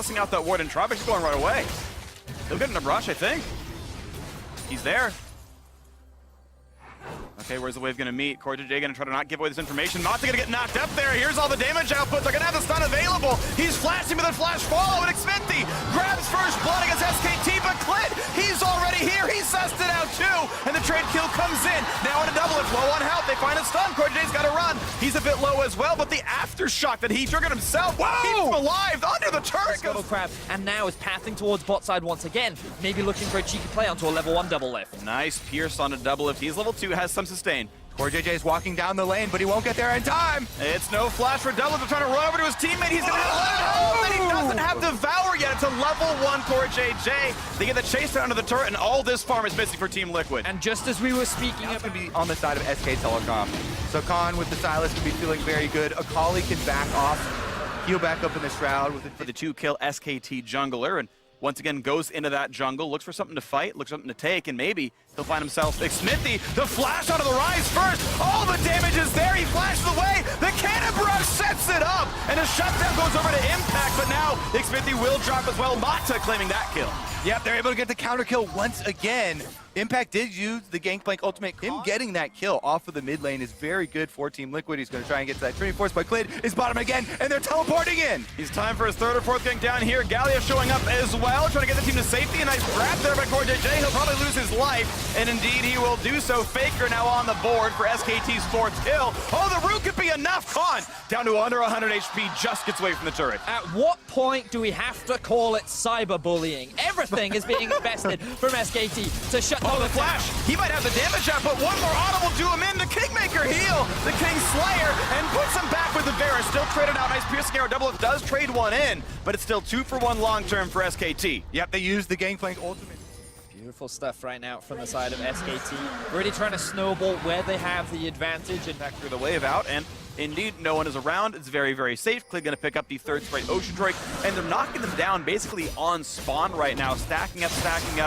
tossing out that ward, and Travix is going right away. He'll get in a brush, I think. He's there. Okay, where's the wave gonna meet? comabat gonna try to not give away this information. Mata gonna get knocked up there. Here's all the damage output. They're gonna have the stun available. He's flashing with a flash follow, and Xminty grabs first blood against SKT, but Clit, he's already here. He sussed it out too, and the trade kill comes in. Now on a double, it's low on health. They find a stun. comabat's gotta run. He's a bit low as well, but the aftershock that he triggered himself keeps him alive under the turret. Crab, and now is pathing towards bot side once again. Maybe looking for a cheeky play onto a level 1 double lift. Nice pierce on a double lift. He's level 2, has some sustain. comabat is walking down the lane, but he won't get there in time. It's no flash for double. They're trying to run over to his teammate. He's gonna have and he doesn't have Devour yet. It's a level 1 comabat. They get the chase down to the turret, and all this farm is missing for Team Liquid. And just as we were speaking It's going to be on the side of SK Telecom. So Khan with the Silas can be feeling very good. Akali can back off, heal back up in the Shroud with For the 2-kill SKT jungler, and once again goes into that jungle, looks for something to fight, looks for something to take, and maybe he'll find himself Xminty. The flash onto the rise first. All the damage is there. He flashes away. The cannon barrage sets it up, and a shutdown goes over to Impact, but now Xminty will drop as well. Mata claiming that kill. Yep, they're able to get the counter kill once again. Impact did use the Gangplank ultimate. Him getting that kill off of the mid lane is very good for Team Liquid. He's going to try and get to that Trinity Force, but Clit is bottom again, and they're teleporting in. He's time for his 3rd or 4th gank down here. Gallia showing up as well, trying to get the team to safety. A nice grab there by comabat. He'll probably lose his life, and indeed he will do so. Faker now on the board for SKT's 4th kill. Oh, the root could be enough. Khan down to under 100 HP, just gets away from the turret. At what point do we have to call it cyberbullying? Everything is being invested from SKT to shut down the flash. He might have the damage out, but one more auto will do him in. The Kingmaker heal, the King Slayer, and puts him back with the Vera. Still traded out. Nice piercing arrow. Double Lift does trade one in, but it's still 2 for 1 long term for SKT. Yep, they used the Gangplank ultimate. Beautiful stuff right now from the side of SKT. Really trying to snowball where they have the advantage and back through the wave out, and indeed, no one is around. It's very, very safe. Clit gonna pick up the 3rd straight Ocean Drake, and they're knocking them down basically on spawn right now. Stacking up,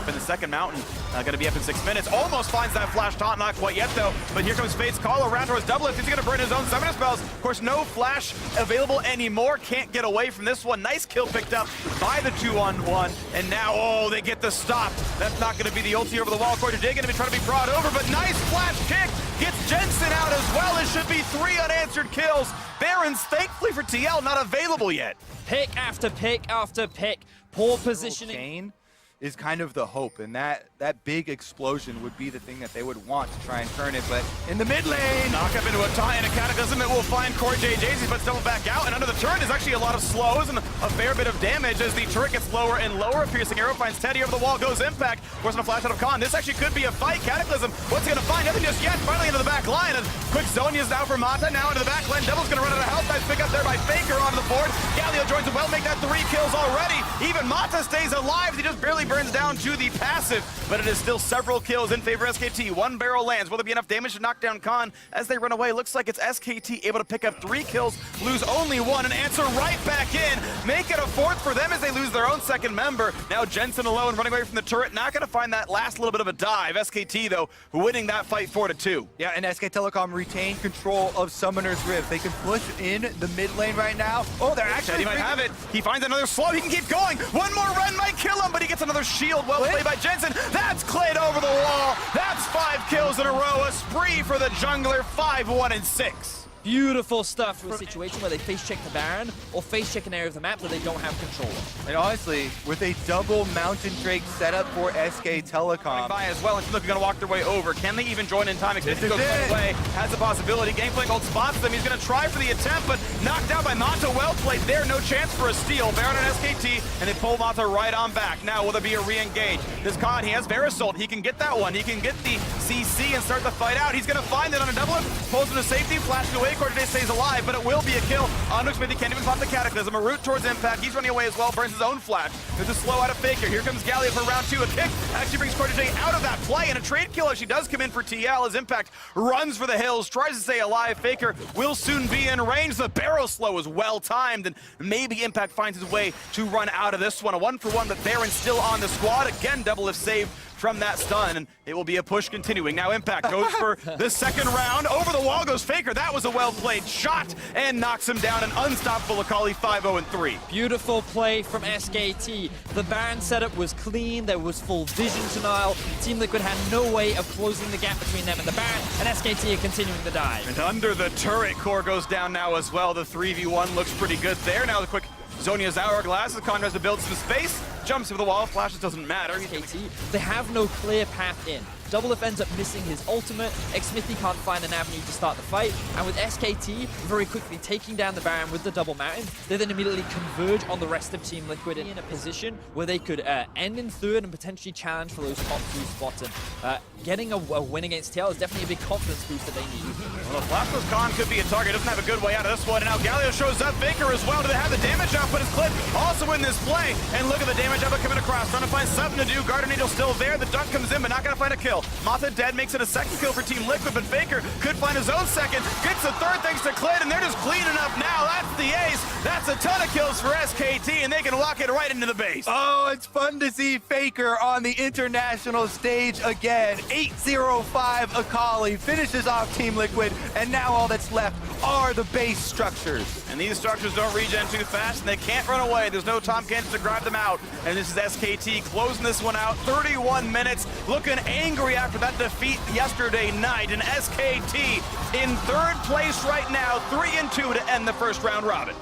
and the 2nd mountain gonna be up in 6 minutes. Almost finds that flash taunt, not quite yet though, but here comes Fate's call around towards double lift. He's gonna burn his own summoner spells. Of course, no flash available anymore. Can't get away from this one. Nice kill picked up by the 2-on-1, and now, oh, they get the stop. That's not gonna be the ulti over the wall. comabat gonna be trying to be brought over, but nice flash kick. Gets Jensen out as well. It should be 3 unanswered kills. Barons, thankfully for TL, not available yet. Pick after pick after pick. Poor positioning. Kane is kind of the hope, and that big explosion would be the thing that they would want to try and turn it, but in the mid lane. Knock up into a tie and a cataclysm. It will find comabat. But double back out, and under the turret is actually a lot of slows and a fair bit of damage as the turret gets lower and lower. A piercing arrow finds Teddy over the wall, goes Impact, forcing a flash out of Khan. This actually could be a fight. Cataclysm, what's he gonna find? Nothing just yet. Finally into the back line, and quick Zonia's now for Mata, now into the back line. Devil's gonna run out of health. Nice pick up there by Faker onto the board. Galio joins him well, make that 3 kills already. Even Mata stays alive. He just barely burns down to the passive, but it is still several kills in favor of SKT. 1 barrel lands. Will there be enough damage to knock down Khan as they run away? Looks like it's SKT able to pick up 3 kills, lose only 1, and answer right back in. Make it a 4th for them as they lose their own 2nd member. Now Jensen alone running away from the turret. Not going to find that last little bit of a dive. SKT, though, winning that fight 4-2. Yeah, and SK Telecom retained control of Summoner's Rift. They can push in the mid lane right now. Oh, they're actually... He might have it. He finds another slow. He can keep going. One more run might kill him, but he gets another shield. Well played by Jensen. That's Clit over the wall. That's 5 kills in a row. A spree for the jungler. 5-1-6. Beautiful stuff for a situation where they face check the Baron or face check an area of the map that they don't have control of. And honestly, with a double Mountain Drake setup for SK Telecom. By as well, and look, going to walk their way over. Can they even join in time? Xminty goes right away. Has a possibility. Gangplank ult spots them. He's going to try for the attempt, but knocked down by Mata. Well played there. No chance for a steal. Baron and SKT, and they pull Mata right on back. Now, will there be a re-engage? This Khan, he has Verisult. He can get that one. He can get the CC and start the fight out. He's going to find it on a double lift. Pulls him to safety, flashes away. comabat stays alive, but it will be a kill on Xminty. Can't even pop the Cataclysm. A route towards Impact. He's running away as well. Burns his own flash. There's a slow out of Faker. Here comes Gallia for round 2. A kick actually brings comabat out of that play, and a trade kill actually does come in for TL as Impact runs for the hills, tries to stay alive. Faker will soon be in range. The barrel slow is well timed, and maybe Impact finds his way to run out of this one. A 1-for-1, but Baron still on the squad. Again, double lift save from that stun, and it will be a push continuing. Now Impact goes for the second round. Over the wall goes Faker. That was a well-played shot and knocks him down. An unstoppable Akali 5-0-3. Beautiful play from SKT. The Baron setup was clean. There was full vision denial. Team Liquid had no way of closing the gap between them and the Baron, and SKT are continuing the dive. And under the turret, core goes down now as well. The 3v1 looks pretty good there. Now the quick Zhonya's Hourglass. The Con tries to build some space. Jumps over the wall. Flashes doesn't matter. SKT, they have no clear path in. Doublelift ends up missing his ultimate. Xmithy can't find an avenue to start the fight. And with SKT very quickly taking down the Baron with the double mountain, they then immediately converge on the rest of Team Liquid in a position where they could end in third and potentially challenge for those top 2 spots. And getting a win against TL is definitely a big confidence boost that they need. Well, Flashless Khan could be a target. Doesn't have a good way out of this one. And now Galio shows up. Faker as well. Do they have the damage output? Is Clip also in this play? And look at the damage output coming across. Trying to find something to do. Guardian Angel still there. The dunk comes in, but not going to find a kill. Mata dead, makes it a second kill for Team Liquid, but Faker could find his own second. Gets the third thanks to Clid, and they're just cleaning up now. That's the ace. That's a ton of kills for SKT, and they can lock it right into the base. Oh, it's fun to see Faker on the international stage again. 8-0-5 Akali finishes off Team Liquid, and now all that's left are the base structures. And these structures don't regen too fast, and they can't run away. There's no Tom Kent to grab them out. And this is SKT closing this one out. 31 minutes, looking angry after that defeat yesterday night. And SKT in third place right now, 3-2 to end the first round robin.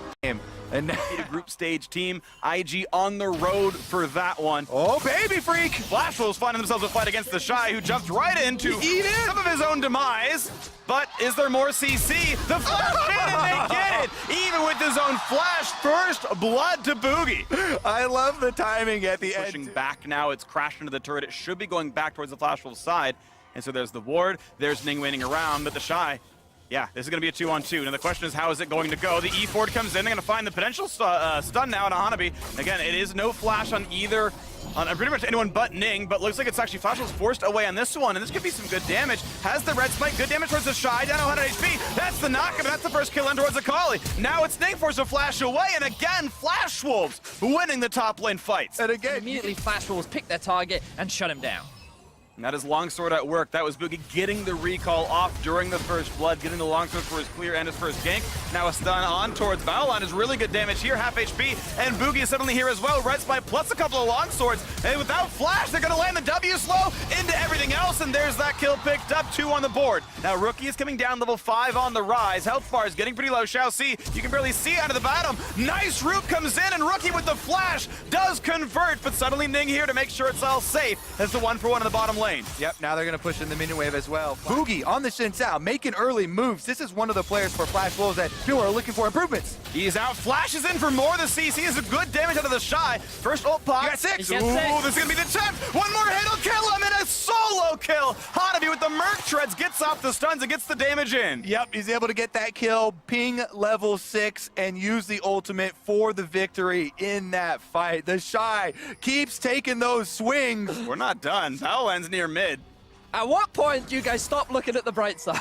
And Group stage team, IG on the road for that one. oh, baby freak! Flash Wolves finding themselves a fight against the Shy, who jumped right into some of his own demise. But is there more CC? The flash in and they get it! Even with his own flash, first blood to Boogie. I love the timing at the end. Pushing back now, it's crashed into the turret. It should be going back towards the Flash Wolves side. And so there's the ward, there's Ning waiting around, but the Shy, yeah, this is going to be a 2-on-2. Now the question is, how is it going to go? The E-Ford comes in. They're going to find the potential stun now on a Hanabi. Again, it is no flash on either, on pretty much anyone but Ning, but looks like it's actually Flash was forced away on this one, and this could be some good damage. Has the red spike, good damage towards the Shy, down to 100 HP. That's the knock, and that's the first kill in towards Akali. Now it's Ning forced to flash away, and again, Flash Wolves winning the top lane fights. And again, Immediately Flash Wolves pick their target and shut him down. And that is Longsword at work. That was Boogie getting the recall off during the first blood, getting the Longsword for his clear and his first gank. Now a stun on towards Valon is really good damage here, half HP, and Boogie is suddenly here as well. Red Spike plus a couple of Longswords, and without Flash, they're gonna land the W slow into everything else, and there's that kill picked up, 2 on the board. Now Rookie is coming down, level 5 on the rise. Health bar is getting pretty low, shall see. You can barely see under the bottom. Nice root comes in, and Rookie with the Flash does convert, but suddenly Ning here to make sure it's all safe. That's the 1-for-1 in the bottom lane. Yep, now they're going to push in the minion wave as well. Boogie on the Xin Sao, making early moves. This is one of the players for Flash Wolves that people are looking for improvements. He's out, flashes in for more. The CC is a good damage out of the Shy. First ult pop. You got 6. You got Ooh, 6. this is going to be the attempt. One more hit will kill him, and a solo kill. Hanabi with the Merc Treads gets off the stuns and gets the damage in. Yep, he's able to get that kill, ping level 6, and use the ultimate for the victory in that fight. The Shy keeps taking those swings. We're not done. Valorant's near mid. At what point do you guys stop looking at the bright side?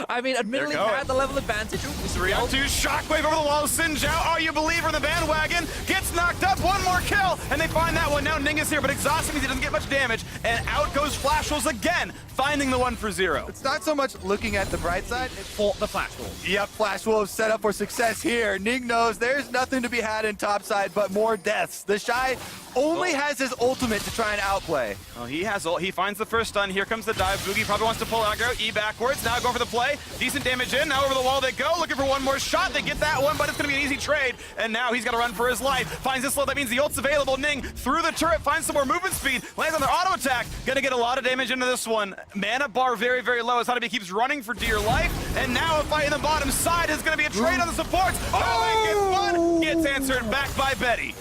I mean, admittedly, They're they going. had the level advantage. 3-on-2, shockwave over the wall. Xin Zhao, are you a believer in the bandwagon? Gets knocked up, one more kill, and they find that one. Now Ning is here, but exhausted means he doesn't get much damage, and out goes Flash Wolves again, finding the 1-for-0. It's not so much looking at the bright side. For the Flash Wolves. Yep, Flash Wolves set up for success here. Ning knows there's nothing to be had in topside but more deaths. The Shy only has his ultimate to try and outplay. Well, he finds the first stun. Here comes the dive. Boogie probably wants to pull aggro. E backwards. Now going for the play. Decent damage in. Now over the wall they go. Looking for one more shot. They get that one, but it's going to be an easy trade. And now he's got to run for his life. Finds this slow. That means the ult's available. Ning through the turret. Finds some more movement speed. Lands on their auto attack. Going to get a lot of damage into this one. Mana bar very, very low as Hanabi keeps running for dear life. And now a fight in the bottom side is going to be a trade on the supports. Oh, gets answered back by Betty.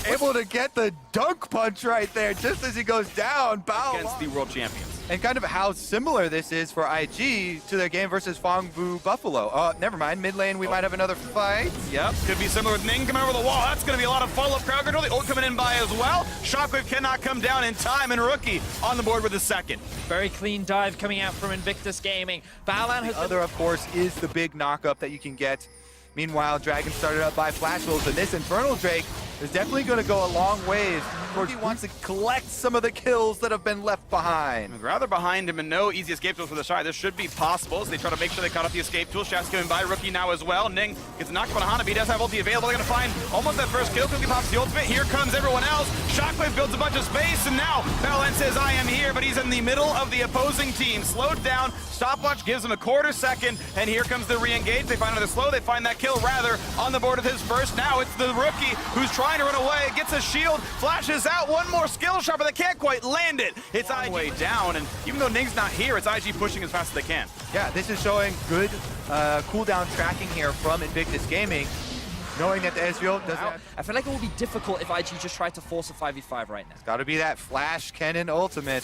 Able to get the dunk punch right there just as he goes down. Bow. Against the world champions. And kind of how similar this is for IG to their game versus Fongbu Buffalo. Never mind. Mid lane, we might have another fight. Yep, could be similar with Ning coming over the wall. That's going to be a lot of follow-up crowd control. The ult coming in by as well. Shockwave cannot come down in time, and Rookie on the board with the second. Very clean dive coming out from Invictus Gaming. Balan has The other, of course, is the big knock-up that you can get. Meanwhile, Dragon started up by Flash Wolves, and this Infernal Drake is definitely going to go a long ways. He wants to collect some of the kills that have been left behind. Rather behind him and no easy escape tools for the Shy. This should be possible as they try to make sure they caught up the escape tool. Shaft's coming by, Rookie now as well. Ning gets knocked on Hana, but he does have ulti available. They're going to find almost that first kill. Quickly pops the ultimate. Here comes everyone else. Shockwave builds a bunch of space, and now Valent says, I am here, but he's in the middle of the opposing team. Slowed down. Stopwatch gives him a quarter second, and here comes the re-engage. They find another slow. They find that kill rather on the board with his first. Now it's the Rookie who's trying to run away. Gets a shield, flashes out. One more skill shot, but they can't quite land it. It's IG way down, and even though Ning's not here, it's IG pushing as fast as they can. Yeah, this is showing good cooldown tracking here from Invictus Gaming, knowing that the Ezreal doesn't have... I feel like it will be difficult if IG just tried to force a 5v5 right now. It's got to be that Flash Cannon ultimate.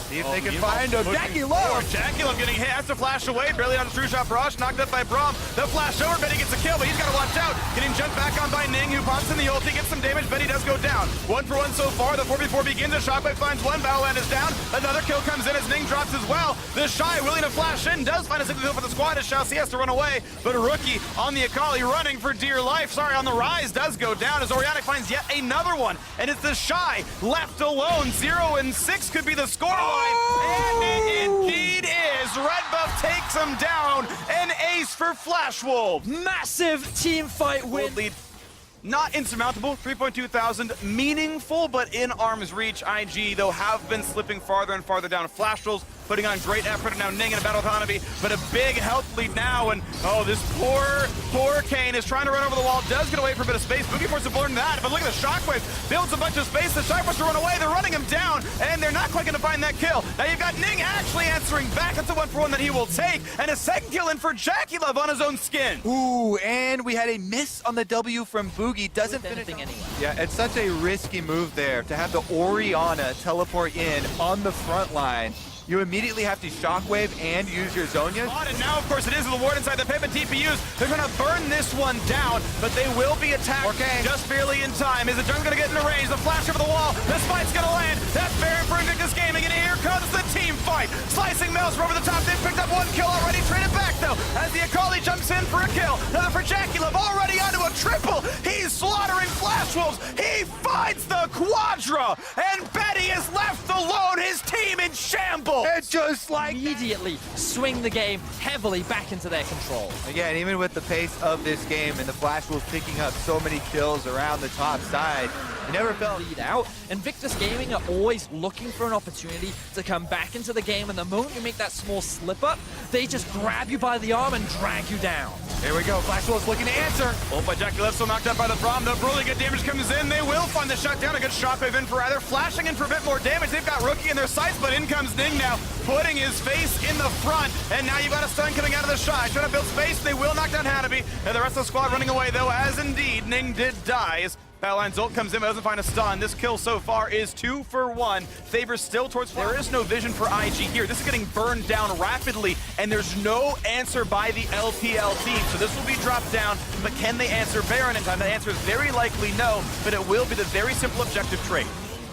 See if they can find a Jackie Love. Jackie Love getting hit, has to flash away, barely on a true shot. Barrage knocked up by Braum. The flash over, Betty gets a kill, but he's got to watch out. Getting jumped back on by Ning, who pops in the ulti, gets some damage. Betty does go down. 1 for 1 so far. The 4v4 begins. A Shockwave finds one. Battleland is down. Another kill comes in as Ning drops as well. The Shy willing to flash in, does find a single kill for the squad as Shalcy has to run away. But a Rookie on the Akali running for dear life. Sorry, on the Rise does go down as Orionic finds yet another one. And it's the Shy left alone. 0-6 could be the scoreline. And it indeed is. Red Buff takes him down. An ace for Flash Wolves. Massive team fight win. Lead. Not insurmountable, 3.2 thousand, meaningful, but in arm's reach. IG, though, have been slipping farther and farther down. Flash Wolves putting on great effort, and now Ning in a battle with Hanabi, but a big health lead now, and oh, this poor Kane is trying to run over the wall, does get away for a bit of space. Boogie Force supporting that, but look at the Shockwave, builds a bunch of space, the Shy wants to run away, they're running him down, and they're not quite going to find that kill. Now you've got Ning actually answering back, that's a 1 for 1 that he will take, and a second kill in for Jackie Love on his own skin. Ooh, and we had a miss on the W from Boogie, doesn't finish anyway. Yeah, it's such a risky move there to have the Orianna teleport in on the front line. You immediately have to Shockwave and use your Zhonya's. And now, of course, it is the ward inside the pit, but TPUs, they're going to burn this one down, but they will be attacked just barely in time. Is the Jung's going to get into range? The flash over the wall. This fight's going to land. That's Baron for Invictus Gaming, and here comes the team fight. Slicing Maelstrom over the top. They've picked up 1 kill already. Trade it back, though, as the Akali jumps in for a kill. Another for Jackie Love, already onto a triple. He's slaughtering Flash Wolves. He finds the Quadra, and Betty is left alone. His team in shambles. It's just like immediately swing the game heavily back into their control. Again, even with the pace of this game and the Flash Wolves picking up so many kills around the top side, you never felt lead out. Invictus Gaming are always looking for an opportunity to come back into the game, and the moment you make that small slip up, they just grab you by the arm and drag you down. Here we go, Flash Wolves looking to answer. Oh, by Jackie Love, still knocked out by the Braum. The really good damage comes in. They will find the shutdown. A good Shockwave in for either. Flashing in for a bit more damage. They've got Rookie in their sights, but in comes Ning now, putting his face in the front. And now you've got a stun coming out of the Shy. Trying to build space. They will knock down Hanabi. And the rest of the squad running away, though, as indeed Ning did die. As Battleline ult comes in, but doesn't find a stun. This kill so far is 2 for 1. Favors still towards Flash. There is no vision for IG here. This is getting burned down rapidly, and there's no answer by the LPL team. So this will be dropped down, but can they answer Baron in time? The answer is very likely no, but it will be the very simple objective trait.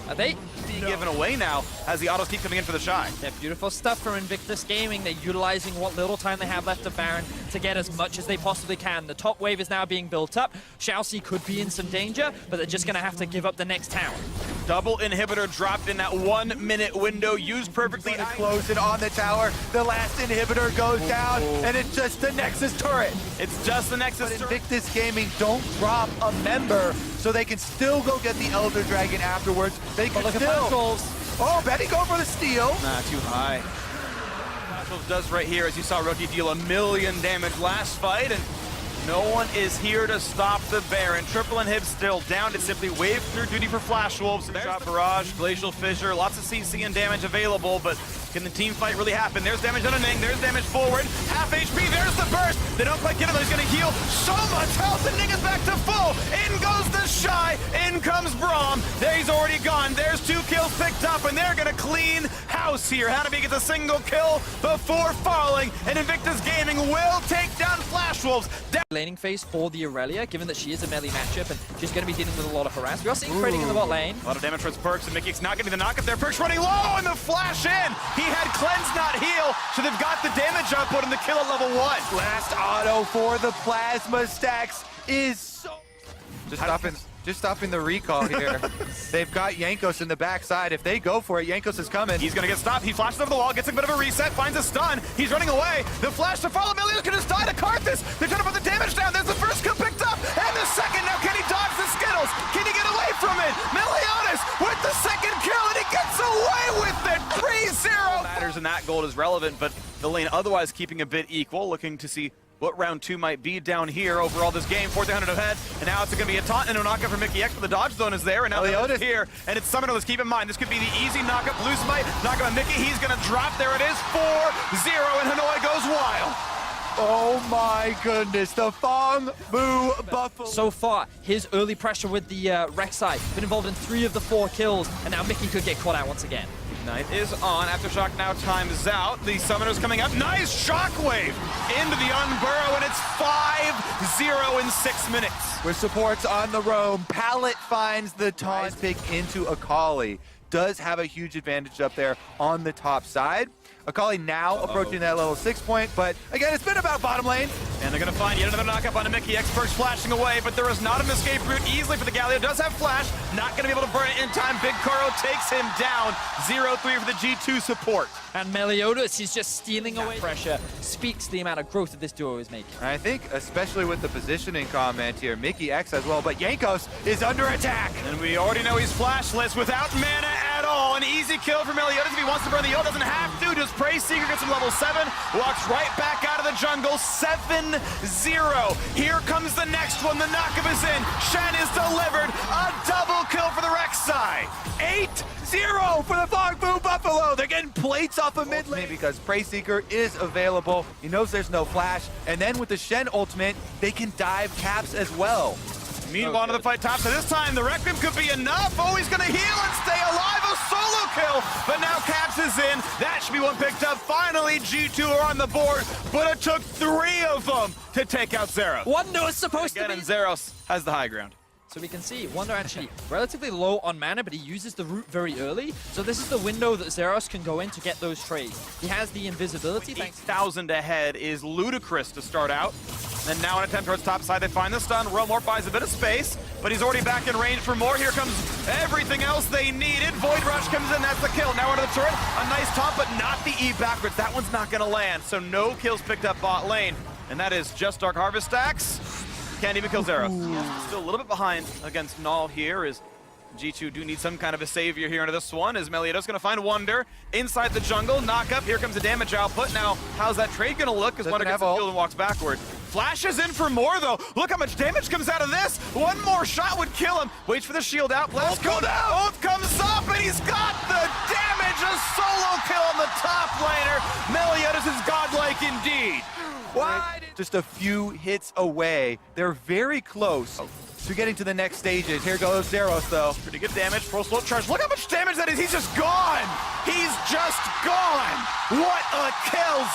Are they being given away now as the autos keep coming in for the Shy? Yeah, beautiful stuff from Invictus Gaming. They're utilizing what little time they have left of Baron to get as much as they possibly can. The top wave is now being built up. Shalcy could be in some danger, but they're just going to have to give up the next tower. Double inhibitor dropped in that 1-minute window, used perfectly. Close it on the tower. The last inhibitor goes down, and it's just the Nexus turret. It's just the Nexus But turret. Invictus Gaming don't drop a member, so they can still go get the Elder Dragon afterwards. They can Look at still. Flash Wolves. Oh, Betty going for the steal. Nah, too high. Flash Wolves does right here, as you saw Rookie deal 1 million damage last fight, and no one is here to stop the Baron. Triple inhib still down. It's simply wave through duty for Flash Wolves. Shot Barrage, Glacial Fissure, lots of CC and damage available, but can the team fight really happen? There's damage on a Ning, there's damage forward. Half HP, there's the burst. They don't quite get him, but he's gonna heal so much health, and Ning is back to full. In goes the Shy, in comes Braum. There he's already gone. There's 2 kills picked up, and they're gonna clean house here. Hanabi gets a single kill before falling, and Invictus Gaming will take down Flash Wolves. Laning phase for the Aurelia, given that she is a melee matchup and she's going to be dealing with a lot of harass. We are seeing trading in the bot lane. A lot of damage towards Perks, and Mickey's not getting the knockup there. Perks running low, and the flash in. He had cleanse, not heal, so they've got the damage output and the kill at level 1. Last auto for the Plasma Stacks is so... Just stopping. just stopping the recall here. They've got Jankos in the backside. If they go for it, Jankos is coming. He's gonna get stopped. He flashes over the wall, gets a bit of a reset, finds a stun. He's running away. The flash to follow. Meliodas can just die to Karthus. They're trying to put the damage down. There's the first kill picked up, and the second. Now can he dodge the Skittles? Can he get away from it? Meliodas with the second kill, and he gets away with it. 3-0. Matters and that gold is relevant, but the lane otherwise keeping a bit equal, looking to see what round 2 might be down here overall this game. 400 ahead, and now it's going to be a taunt and a knockup for Mickey X, but the dodge zone is there, and now Meliodas here, and it's Summoner. Let's keep in mind, this could be the easy knockup. Blue Smite, knockup on Mickey, he's going to drop. There it is, 4-0, and Hanoi goes wild. Oh my goodness, the Fong Boo Buffalo. So far, his early pressure with the Rek'Sai, been involved in 3 of the 4 kills, and now Mickey could get caught out once again. Ignite is on. Aftershock now times out. The Summoner's coming up. Nice shockwave into the Unburrow, and it's 5-0 in 6 minutes. With supports on the roam, Pallet finds the taunt pick into Akali. Does have a huge advantage up there on the top side. Akali now approaching that level 6 point, but again, it's been about bottom lane. And they're gonna find yet another knockup on a Mickey. Experts flashing away, but there is not an escape route easily for the Galio. Does have flash, not gonna be able to burn it in time. Big Koro takes him down. 0-3 for the G2 support. And Meliodas, he's just stealing away pressure. Speaks to the amount of growth that this duo is making. I think, especially with the positioning comment here, Mickey X as well, but Jankos is under attack. And we already know he's flashless without mana at all. An easy kill for Meliodas if he wants to burn the ult. Doesn't have to, just Prey Seeker gets him level 7. Walks right back out of the jungle, 7-0. Here comes the next one, the knockup is in. Shen is delivered, a double kill for the Rek'Sai. 8-0 for the Fong Boo Buffalo. They're getting plates off of mid lane because Prey Seeker is available. He knows there's no flash, and then with the Shen ultimate, they can dive caps as well. Meanwhile, another fight top, so this time the Requiem could be enough. Oh, he's gonna heal and stay alive, a solo kill, but now Caps is in. That should be one picked up. Finally, G2 are on the board, but it took 3 of them to take out Zeros. Wonder was supposed Again, to be... and Zeros has the high ground. So we can see Wonder actually relatively low on mana, but he uses the root very early. So this is the window that Zeros can go in to get those trades. He has the invisibility. 8,000 ahead is ludicrous to start out. And now an attempt towards top side, they find the stun. Realmore buys a bit of space, but he's already back in range for more. Here comes everything else they needed. Void Rush comes in, that's the kill. Now under the turret, a nice top, but not the E backwards. That one's not gonna land, so no kills picked up bot lane. And that is just Dark Harvest stacks. Can't even kill Zeros. Still a little bit behind against Null here as G2 do need some kind of a savior here into this one, as Meliodas gonna find Wonder inside the jungle. Knock up, here comes the damage output. Now, how's that trade gonna look as Wonder gets the kill and walks backward? Flashes in for more though. Look how much damage comes out of this. One more shot would kill him. Waits for the shield out. Blast go down. Ult comes up and he's got the damage. A solo kill on the top laner. Meliodas is godlike indeed. Why? Just a few hits away. They're very close to getting to the next stages. Here goes Zeros, though. Pretty good damage. Full slow charge. Look how much damage that is. He's just gone. He's just gone. What a kill.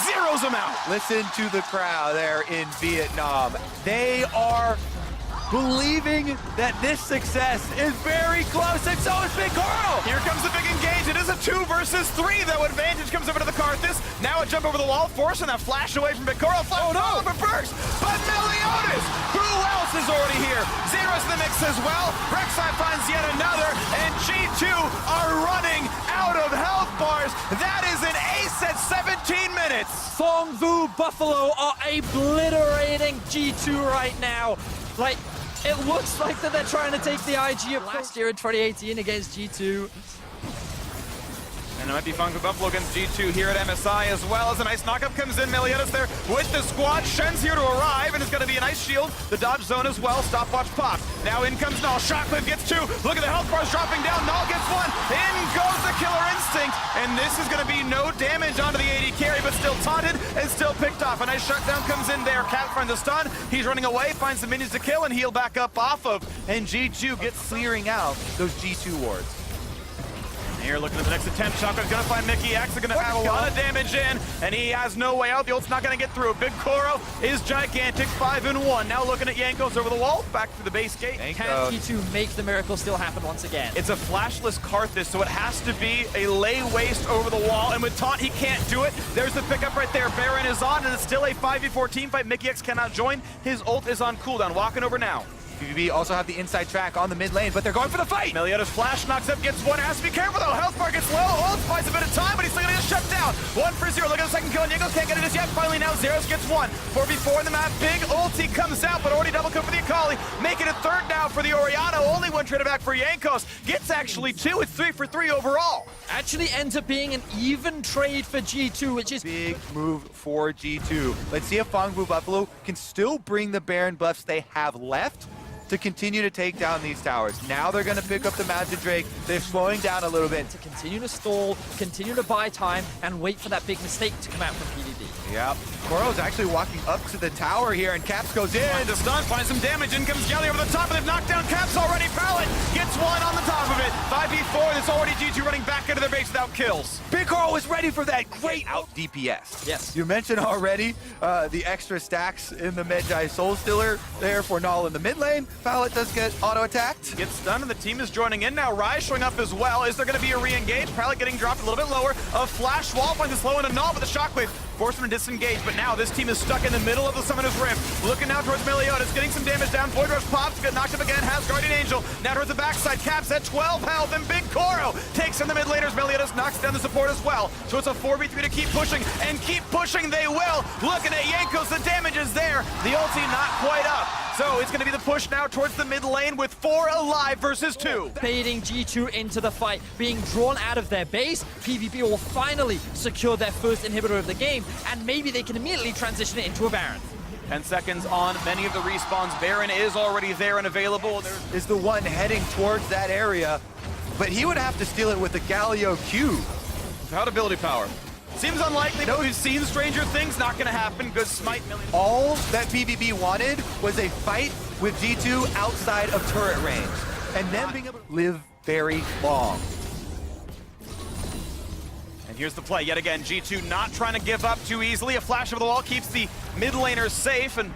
Zeros him out. Listen to the crowd there in Vietnam. They are believing that this success is very close, and so is Big Carl. Here comes the big engage. It is a 2 versus 3, though. Advantage comes over to the Karthus. Now a jump over the wall, forcing that flash away from Big Carl. Flash over first, but Meliodas, who else is already here? Zeros in the mix as well. Rek'Sai finds yet another, and G2 are running out of health bars. That is an ace at 17 minutes. Fong Vu Buffalo are obliterating G2 right now. Like, it looks like that they're trying to take the IG of last year in 2018 against G2. And it might be Fong Vu Buffalo against G2 here at MSI as well, as a nice knockup comes in. Meliodas there with the squad. Shen's here to arrive, and it's going to be a nice shield. The dodge zone as well. Stopwatch pop. Now in comes Null. Shockwave gets 2. Look at the health bars dropping down. Null gets 1. In goes the Killer Instinct. And this is going to be no damage onto the AD carry, but still taunted and still picked off. A nice shutdown comes in there. Cap finds a stun. He's running away, finds the minions to kill and heal back up off of. And G2 gets clearing out those G2 wards. Here looking at the next attempt. Shotgun's gonna find Mickey X. They're gonna have a lot of damage in, and he has no way out. The ult's not gonna get through. Big Koro is gigantic, 5-1. Now looking at Jankos over the wall, back through the base gate. Can G2 make the miracle still happen once again? It's a flashless Karthus, so it has to be a lay waste over the wall, and with taunt, he can't do it. There's the pickup right there. Baron is on, and it's still a 5v4 team fight. Mickey X cannot join. His ult is on cooldown. Walking over now. PvP also have the inside track on the mid lane, but they're going for the fight. Meliodas flash knocks up, gets one, has to be careful though. Health bar gets low, ult buys a bit of time, but he's still gonna get shut down. 1 for 0, look at the second kill, and Jankos can't get it just yet. Finally now, Zeros gets one. 4v4 in the map, big ulti comes out, but already double kill for the Akali. Making it third now for the Orianna, only one traded back for Jankos. Gets actually 2, it's 3 for 3 overall. Actually ends up being an even trade for G2, which is Big move for G2. Let's see if Fangbu Buffalo can still bring the Baron buffs they have left to continue to take down these towers. Now they're going to pick up the Magic Drake. They're slowing down a little bit. to continue to stall, continue to buy time, and wait for that big mistake to come out from PDD. Yep. Koro's actually walking up to the tower here, and Caps goes in. Finds a stun, finds some damage, in comes Galley over the top, and they've knocked down Caps already. Pallet gets one on the top of it. 5v4, there's already G2 running back into their base without kills. Big Koro was ready for that great out DPS. Yes. You mentioned already the extra stacks in the Medjai Soul Stealer there for Null in the mid lane. Pallet does get auto-attacked. Gets stunned, and the team is joining in now. Rise showing up as well. Is there going to be a re-engage? Pallet getting dropped a little bit lower. A flash wall finds it slow into Null, but the shockwave forced him to disengage. But now this team is stuck in the middle of the Summoner's Rift. Looking now towards Meliodas, getting some damage down. Void Rush pops, get knocked up again, has Guardian Angel. Now towards the backside, Caps at 12 health, and Big Koro takes in the mid laners. Meliodas knocks down the support as well. So it's a 4v3 to keep pushing, and keep pushing they will. Looking at Jankos, the damage is there. The ulti not quite up. So it's going to be the push now towards the mid lane with 4 alive versus 2. Baiting G2 into the fight, being drawn out of their base. PvP will finally secure their first inhibitor of the game, and maybe they can immediately transition it into a Baron. 10 seconds on many of the respawns. Baron is already there and available. Is the one heading towards that area, but he would have to steal it with the Galio Q. Without ability power. Seems unlikely, but we've seen Stranger Things, not gonna happen. Good smite. All that PvP wanted was a fight with G2 outside of turret range, and then being able to live very long. And here's the play yet again. G2 not trying to give up too easily. A flash over the wall keeps the mid laners safe, and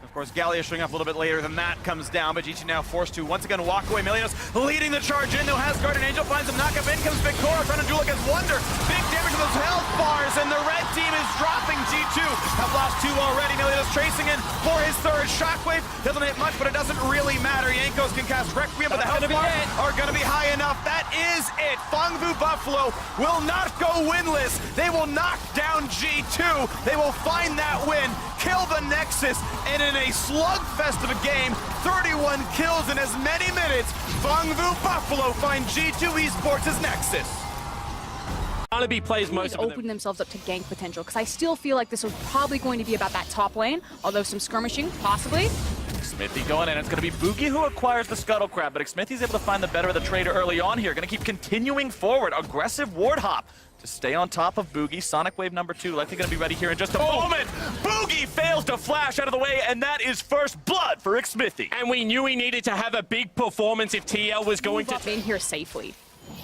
of course Gallia showing up a little bit later than that comes down, but G2 now forced to once again walk away. Meliodas leading the charge in, though has Guardian Angel, finds him, knock up, in comes Big Koro, trying to duel against Wonder. Big damage to those health bars, and the red team is dropping. G2 have lost 2 already. Meliodas tracing in for his third. Shockwave doesn't hit much, but it doesn't really matter. Jankos can cast Requiem, but the health bars are going to be high enough. That is it. Fangbu Buffalo will not go winless. They will knock down G2. They will find that win, kill the Nexus, and in a slugfest of a game, 31 kills in as many minutes, Fangbu Buffalo find G2 Esports' Nexus. Wannabe plays most of opening themselves up to gank potential, because I still feel like this was probably going to be about that top lane, although some skirmishing, possibly. Smithy going in. It's going to be Boogie who acquires the Scuttle Crab, but Smithy's able to find the better of the trader early on here. Going to keep continuing forward. Aggressive ward hop to stay on top of Boogie. Sonic Wave number 2 likely going to be ready here in just a moment. Boogie fails to flash out of the way, and that is first blood for Smithy. And we knew he needed to have a big performance if TL was going Move up to... in here safely.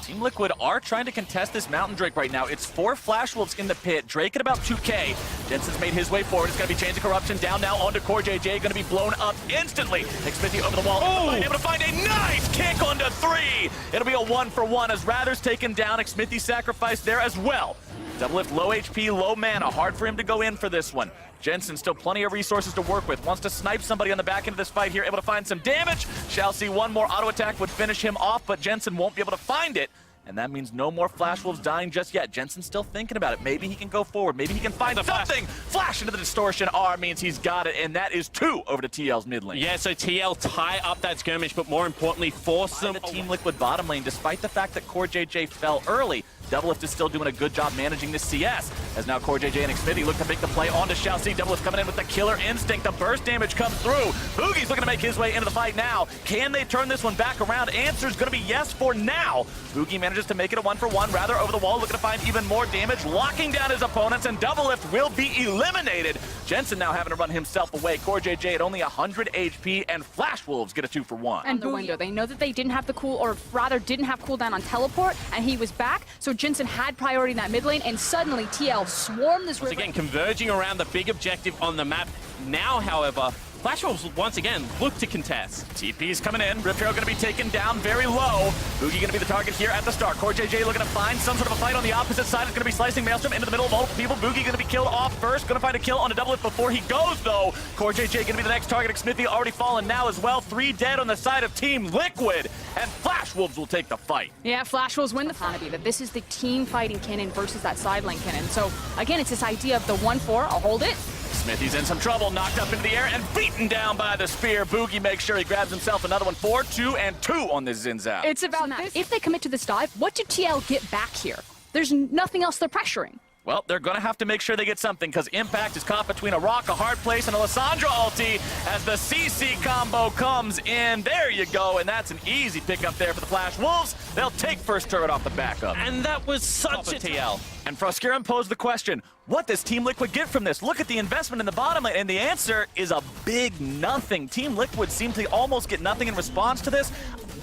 Team Liquid are trying to contest this Mountain Drake right now. It's 4 Flash Wolves in the pit. Drake at about 2k. Jensen's made his way forward. It's going to be Chains of Corruption down now onto CoreJJ. Going to be blown up instantly. Smithy over the wall. Oh! Able to find a nice kick onto 3. It'll be a 1-for-1 as Rather's taken down. Smithy sacrificed there as well. Doublelift low HP, low mana. Hard for him to go in for this one. Jensen still plenty of resources to work with. Wants to snipe somebody on the back end of this fight here. Able to find some damage. Shall see one more auto attack would finish him off, but Jensen won't be able to find it. And that means no more Flash Wolves dying just yet. Jensen's still thinking about it. Maybe he can go forward. Maybe he can find something. Flash into the distortion. R means he's got it, and that is 2 over to TL's mid lane. Yeah, so TL tie up that skirmish, but more importantly, force them... The Team Liquid bottom lane, despite the fact that CoreJJ fell early, Doublelift is still doing a good job managing this CS. As now CoreJJ and Xfinity look to make the play onto Shall See. Doublelift coming in with the killer instinct. The burst damage comes through. Boogie's looking to make his way into the fight now. Can they turn this one back around? Answer's going to be yes for now. Boogie manages to make it a 1-for-1. Rather over the wall, looking to find even more damage, locking down his opponents, and Doublelift will be eliminated. Jensen now having to run himself away. CoreJJ at only 100 HP, and Flash Wolves get a 2-for-1. And the window, they know that they didn't have the cool, or rather didn't have cooldown on teleport, and he was back, so Jensen had priority in that mid lane, and suddenly TL swarmed this river. Again, converging around the big objective on the map. Now, however, Flash Wolves once again look to contest. TP's coming in. Rip Hero gonna be taken down very low. Boogie gonna be the target here at the start. CoreJJ looking to find some sort of a fight on the opposite side. It's gonna be slicing Maelstrom into the middle of multiple people. Boogie gonna be killed off first. Gonna find a kill on a double lift before he goes though. CoreJJ gonna be the next target. Smithy already fallen now as well. 3 dead on the side of Team Liquid. And Flash Wolves will take the fight. Yeah, Flash Wolves win the Fantasy, that this is the team fighting Kinnan versus that side lane Kinnan. So again, it's this idea of the 1-4, I'll hold it. Smithy's in some trouble, knocked up into the air and beaten down by the spear. Boogie makes sure he grabs himself another one. 4, 2, and 2 on this Xin Zhao. It's about this. If they commit to this dive, what do TL get back here? There's nothing else they're pressuring. Well, they're going to have to make sure they get something because Impact is caught between a rock, a hard place, and a Lissandra ulti as the CC combo comes in. There you go, and that's an easy pickup there for the Flash Wolves. They'll take first turret off the backup. And that was such a TL. And Froskuren posed the question, what does Team Liquid get from this? Look at the investment in the bottom lane, and the answer is a big nothing. Team Liquid seemed to almost get nothing in response to this.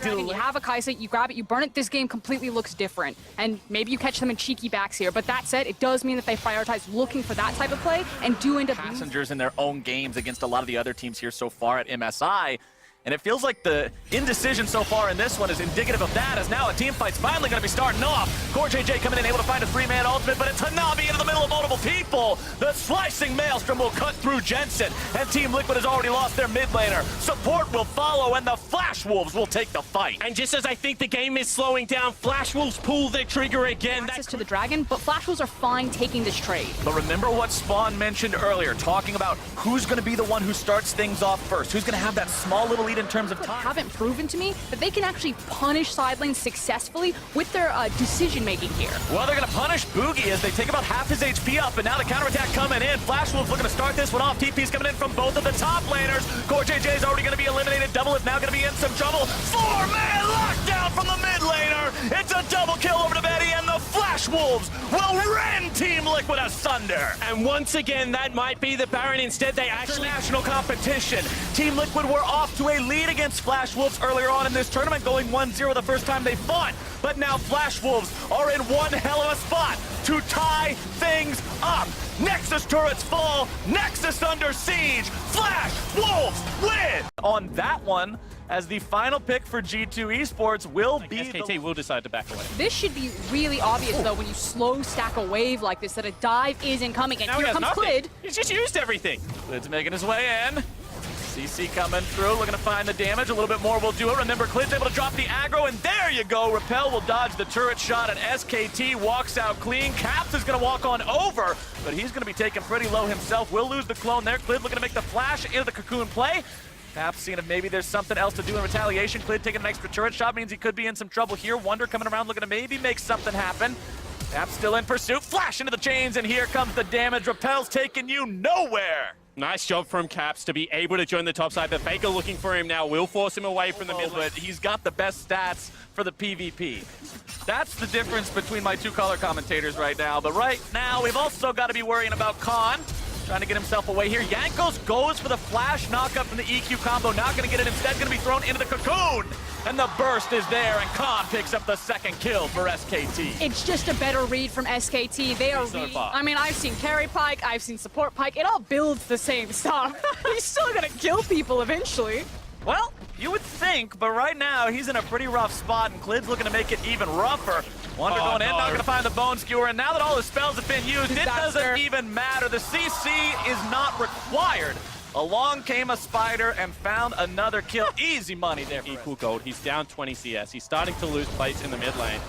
You have a Kai'Sa, you grab it, you burn it. This game completely looks different. And maybe you catch them in cheeky backs here. But that said, it does mean that they prioritize looking for that type of play and do end up passengers in their own games against a lot of the other teams here so far at MSI. And it feels like the indecision so far in this one is indicative of that, as now a team fight's finally going to be starting off. CoreJJ coming in, able to find a 3-man ultimate, but it's Hanabi into the middle of multiple people. The slicing Maelstrom will cut through Jensen, and Team Liquid has already lost their mid laner. Support will follow, and the Flash Wolves will take the fight. And just as I think the game is slowing down, Flash Wolves pull their trigger again. Access to the Dragon, but Flash Wolves are fine taking this trade. But remember what Spawn mentioned earlier, talking about who's going to be the one who starts things off first, who's going to have that small little lead in terms of time. Haven't proven to me that they can actually punish side lanes successfully with their decision making here. Well, they're going to punish Boogie as they take about half his HP up, and now the counterattack coming in. Flash Wolves looking to start this one off. TP's coming in from both of the top laners. CoreJJ is already going to be eliminated. Double is now going to be in some trouble. 4-man lockdown from the mid laner. It's a double kill over to Betty, and the Flash Wolves will rend Team Liquid asunder. And once again, that might be the Baron. Instead, they actually... International competition. Team Liquid were off to a lead against Flash Wolves earlier on in this tournament, going 1-0 the first time they fought. But now Flash Wolves are in one hell of a spot to tie things up. Nexus turrets fall, Nexus under siege, Flash Wolves win! On that one, as the final pick for G2 Esports will be SKT will decide to back away. This should be really obvious, though, when you slow stack a wave like this, that a dive is incoming. And now here comes Clid. He's just used everything. Clid's making his way in. CC coming through, looking to find the damage. A little bit more will do it. Remember, Clid's able to drop the aggro, and there you go. Repel will dodge the turret shot, and SKT walks out clean. Caps is going to walk on over, but he's going to be taken pretty low himself. We'll lose the clone there. Clid looking to make the flash into the cocoon play. Caps seeing if maybe there's something else to do in retaliation. Clid taking an extra turret shot means he could be in some trouble here. Wonder coming around looking to maybe make something happen. Caps still in pursuit. Flash into the chains, and here comes the damage. Repel's taking you nowhere. Nice job from Caps to be able to join the top side. The Faker looking for him now will force him away from the mid lane. But he's got the best stats for the PvP. That's the difference between my two color commentators right now. But right now, we've also got to be worrying about Khan. Trying to get himself away here. Jankos goes for the flash knockup from the EQ combo. Not going to get it. Instead, going to be thrown into the cocoon. And the burst is there, and Khan picks up the second kill for SKT. It's just a better read from SKT. They are So far. I mean, I've seen carry Pike, I've seen support Pike. It all builds the same stuff. He's still going to kill people eventually. Well, you would think, but right now, he's in a pretty rough spot, and Clid's looking to make it even rougher. Wonder going in, not going to find the Bone Skewer, and now that all his spells have been used, it doesn't even matter. The CC is not required. Along came a Spider and found another kill. Easy money there for Equal gold. He's down 20 CS. He's starting to lose plates in the mid lane.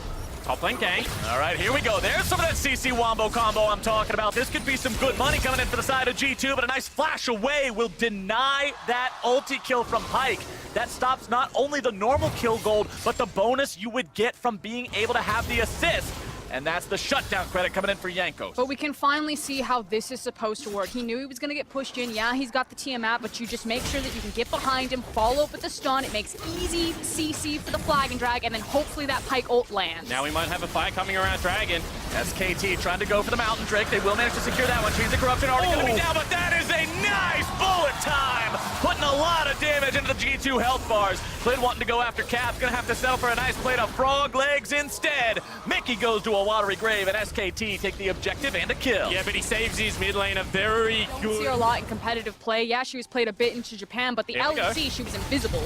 Top lane gank. All right, here we go. There's some of that CC Wombo combo I'm talking about. This could be some good money coming in for the side of G2, but a nice flash away will deny that ulti kill from Pike. That stops not only the normal kill gold, but the bonus you would get from being able to have the assist. And that's the shutdown credit coming in for Jankos. But we can finally see how this is supposed to work. He knew he was going to get pushed in. Yeah, he's got the Tiamat, but you just make sure that you can get behind him, follow up with the stun. It makes easy CC for the flag and drag, and then hopefully that Pike ult lands. Now we might have a fight coming around Dragon. SKT trying to go for the Mountain Drake. They will manage to secure that one. Chains of Corruption already going to be down, but that is a nice bullet time. Putting a lot of of damage into the G2 health bars. Clid wanting to go after Caps, gonna have to settle for a nice plate of frog legs instead. Mickey goes to a watery grave, and SKT take the objective and a kill. Yeah, but he saves his mid lane a very good... See her a lot in competitive play. Yeah, she was played a bit into Japan, but the There we go. LEC, she was invisible.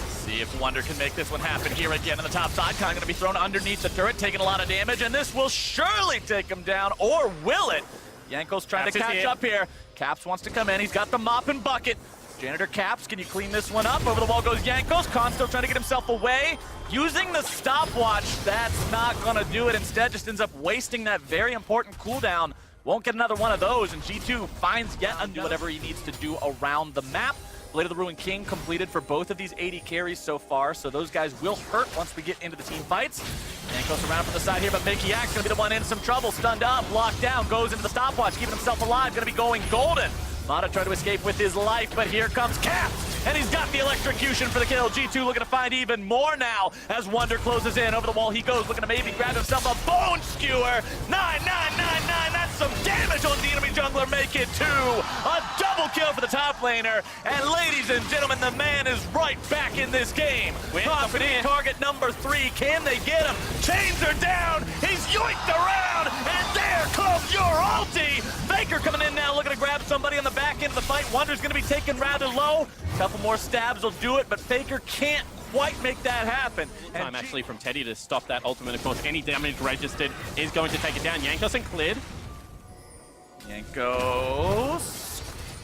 See if Wonder can make this one happen here again on the top side. Kind of going to be thrown underneath the turret, taking a lot of damage, and this will surely take him down, or will it? Yanko's trying Caps to is catch here. up here. Caps wants to come in. He's got the mop and bucket. Janitor Caps, can you clean this one up? Over the wall goes Yankos. Khan still trying to get himself away. Using the stopwatch, that's not going to do it. Instead, just ends up wasting that very important cooldown. Won't get another one of those, and G2 finds yet another whatever he needs to do around the map. Blade of the Ruined King completed for both of these 80 carries so far, so those guys will hurt once we get into the team fights. Yankos around from the side here, but Mickey Yak's gonna be the one in some trouble. Stunned up, locked down, goes into the stopwatch, keeping himself alive, gonna be going golden. Mata tried to escape with his life, but here comes Caps, and he's got the electrocution for the kill. G2 looking to find even more now as Wonder closes in. Over the wall he goes, looking to maybe grab himself a bone skewer. 9, that's some damage on the enemy jungler, make it 2. A double kill for the top laner, and ladies and gentlemen, the man is right back in this game. Confident target number 3, can they get him? Chains are down, he's yoinked around, and there comes your ulti. Faker coming in now, looking to grab somebody on the back end of the fight. Wonder's gonna be taken rather low. Couple more stabs will do it, but Faker can't quite make that happen. Time actually from Teddy to stop that ultimate. Of course, any damage registered is going to take it down. Yankos and Clid. Yankos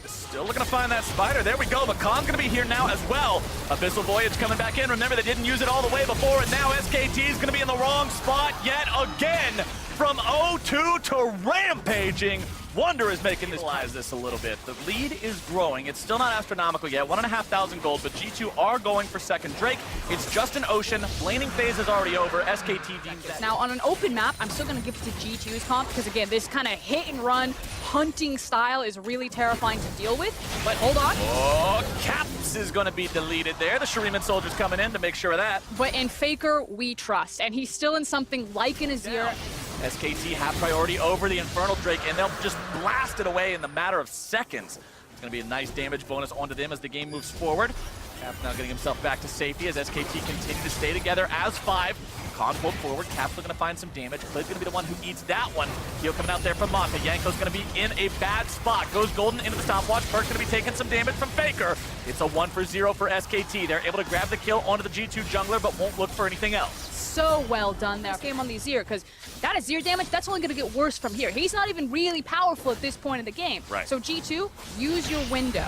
still looking to find that spider. There we go. But Khan's going to be here now as well. Abyssal Voyage coming back in. Remember, they didn't use it all the way before, and now SKT is going to be in the wrong spot yet again. From 0-2 to rampaging. Wonder is making this realize this a little bit. The lead is growing. It's still not astronomical yet, 1,500 gold, but G2 are going for second Drake. It's just an ocean. Laning phase is already over. SKT deems that. Now, on an open map, I'm still going to give it to G2's comp because, again, this kind of hit-and-run hunting style is really terrifying to deal with. But hold on. Oh, Caps is going to be deleted there. The Shuriman soldiers coming in to make sure of that. But in Faker, we trust. And he's still in something like an Azir. SKT have priority over the Infernal Drake, and they'll just blast it away in the matter of seconds. It's going to be a nice damage bonus onto them as the game moves forward. Caps now getting himself back to safety as SKT continue to stay together as 5. Khan pulled forward. Caps looking to find some damage. Clid's going to be the one who eats that one. Heal coming out there from Mata. Yanko's going to be in a bad spot. Goes golden into the stopwatch. Perk's going to be taking some damage from Faker. It's a 1-for-0 for SKT. They're able to grab the kill onto the G2 jungler, but won't look for anything else. So well done there. This game on the Azir, because that Azir damage, that's only going to get worse from here. He's not even really powerful at this point in the game. Right. So G2, use your window.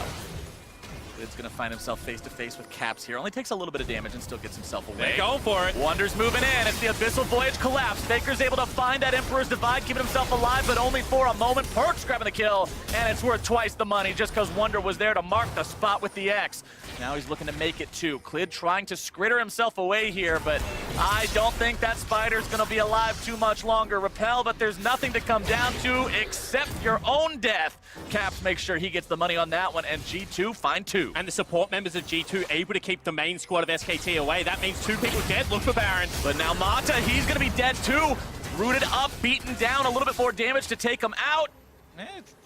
Clid's going to find himself face-to-face with Caps here. Only takes a little bit of damage and still gets himself away. They're going for it. Wonder's moving in. It's the Abyssal Voyage collapse. Faker's able to find that Emperor's Divide, keeping himself alive, but only for a moment. Perk's grabbing the kill, and it's worth twice the money just because Wonder was there to mark the spot with the X. Now he's looking to make it too. Clid trying to skritter himself away here, but I don't think that spider's going to be alive too much longer. Repel, but there's nothing to come down to except your own death. Caps makes sure he gets the money on that one, and G2 find 2. And the support members of G2 able to keep the main squad of SKT away. That means 2 people dead. Look for Baron. But now Mata, he's going to be dead too. Rooted up, beaten down, a little bit more damage to take him out.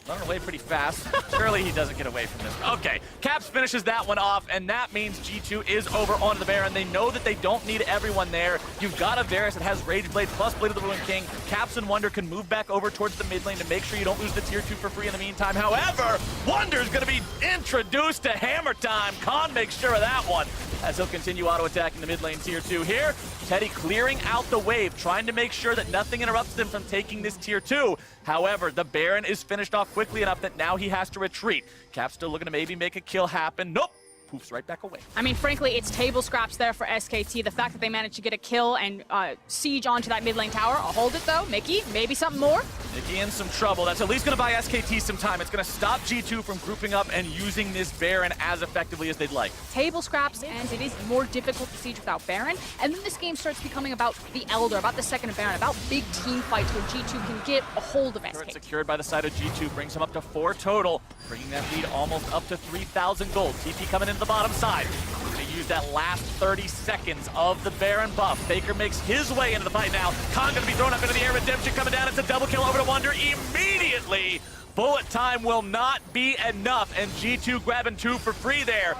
Running away pretty fast. Surely he doesn't get away from this. Okay, Caps finishes that one off, and that means G2 is over onto the Baron. They know that they don't need everyone there. You've got a Varus that has Rage Blade plus Blade of the Ruined King. Caps and Wonder can move back over towards the mid lane to make sure you don't lose the tier 2 for free in the meantime. However, Wonder's going to be introduced to Hammer Time. Khan makes sure of that one as he'll continue auto-attacking the mid lane tier 2 here. Teddy clearing out the wave, trying to make sure that nothing interrupts them from taking this tier 2. However, the Baron is finished off quickly enough that now he has to retreat. Cap's still looking to maybe make a kill happen. Nope. Poofs right back away. I mean, frankly, it's table scraps there for SKT. The fact that they managed to get a kill and siege onto that mid lane tower. I'll hold it, though. Mickey, maybe something more? Mickey in some trouble. That's at least going to buy SKT some time. It's going to stop G2 from grouping up and using this Baron as effectively as they'd like. Table scraps, and it is more difficult to siege without Baron. And then this game starts becoming about the Elder, about the second Baron, about big team fights where G2 can get a hold of SKT. Secured by the side of G2 brings him up to 4 total, bringing that lead almost up to 3,000 gold. TP coming into the bottom side. Gonna use that last 30 seconds of the Baron buff. Faker makes his way into the fight now. Khan gonna be thrown up into the air. Redemption coming down. It's a double kill over to Wonder immediately. Bullet time will not be enough, and G2 grabbing 2 for free there.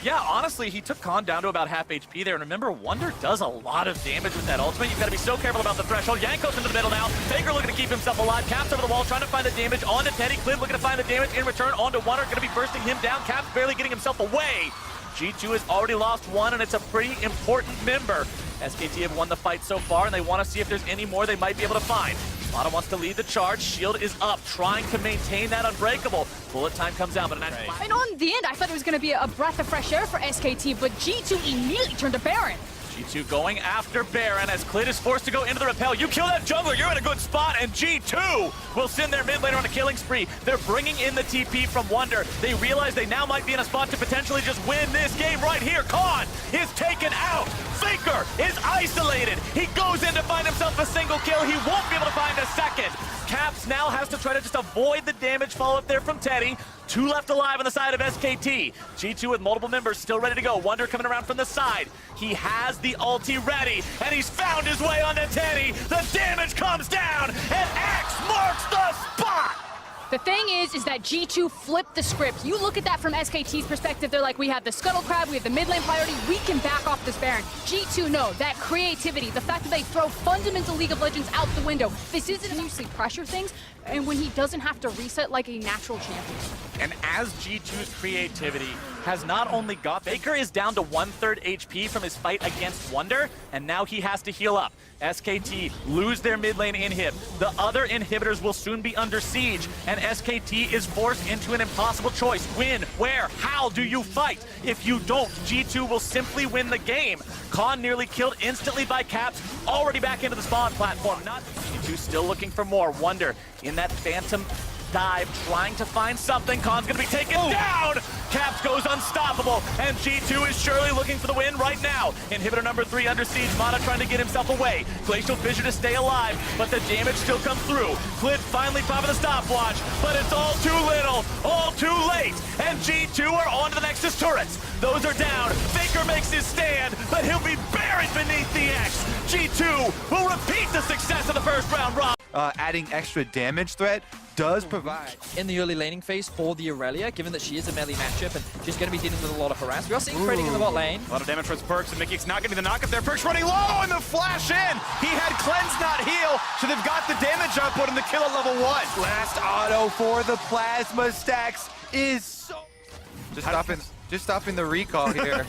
Yeah, honestly, he took Khan down to about half HP there, and remember, Wonder does a lot of damage with that ultimate. You've got to be so careful about the threshold. Jankos into the middle now. Faker looking to keep himself alive. Caps over the wall, trying to find the damage onto Teddy. Clid looking to find the damage in return onto Wonder. Going to be bursting him down. Caps barely getting himself away. G2 has already lost 1, and it's a pretty important member. SKT have won the fight so far, and they want to see if there's any more they might be able to find. Lana wants to lead the charge. Shield is up, trying to maintain that unbreakable. Bullet time comes out, but a nice flash. And on the end, I thought it was going to be a breath of fresh air for SKT, but G2 immediately turned to Baron. G2 going after Baron as Clid is forced to go into the rappel. You kill that jungler, you're in a good spot, and G2 will send their mid laner on a killing spree. They're bringing in the TP from Wonder. They realize they now might be in a spot to potentially just win this game right here. Khan is taken out. Faker is isolated. He goes in to find himself a single kill. He won't be able to find a second. Caps now has to try to just avoid the damage follow-up there from Teddy. 2 left alive on the side of SKT. G2 with multiple members still ready to go. Wonder coming around from the side. He has the ulti ready, and he's found his way onto Teddy. The damage comes down, and X marks the spot! The thing is that G2 flipped the script. You look at that from SKT's perspective, they're like, we have the Scuttle Crab, we have the mid lane priority, we can back off this Baron. G2, no, that creativity, the fact that they throw fundamental League of Legends out the window. This isn't usually pressure things, and when he doesn't have to reset like a natural champion. And as G2's creativity has not only got... Faker is down to 1/3 HP from his fight against Wonder, and now he has to heal up. SKT lose their mid lane inhib. The other inhibitors will soon be under siege, and SKT is forced into an impossible choice. When, where, how do you fight? If you don't, G2 will simply win the game. Khan nearly killed instantly by Caps, already back into the spawn platform. Not G2 still looking for more. Wonder in that phantom dive, trying to find something. Khan's gonna be taken down! Caps goes unstoppable, and G2 is surely looking for the win right now. Inhibitor number 3 under siege. Mana trying to get himself away. Glacial Fissure to stay alive, but the damage still comes through. Clid finally popping the stopwatch, but it's all too little, all too late, and G2 are on to the Nexus turrets. Those are down. Faker makes his stand, but he'll be buried beneath the X. G2 will repeat the success of the first round rob. Adding extra damage threat does provide. In the early laning phase for the Aurelia, given that she is a melee matchup and she's going to be dealing with a lot of harass. We are seeing trading in the bot lane. A lot of damage for his Perks, and Mickey's not getting the knockup there. Perks running low, and the flash in. He had cleanse, not heal, so they've got the damage output and the kill at level 1. Last auto for the Plasma Stacks is so... Just stopping the recall here.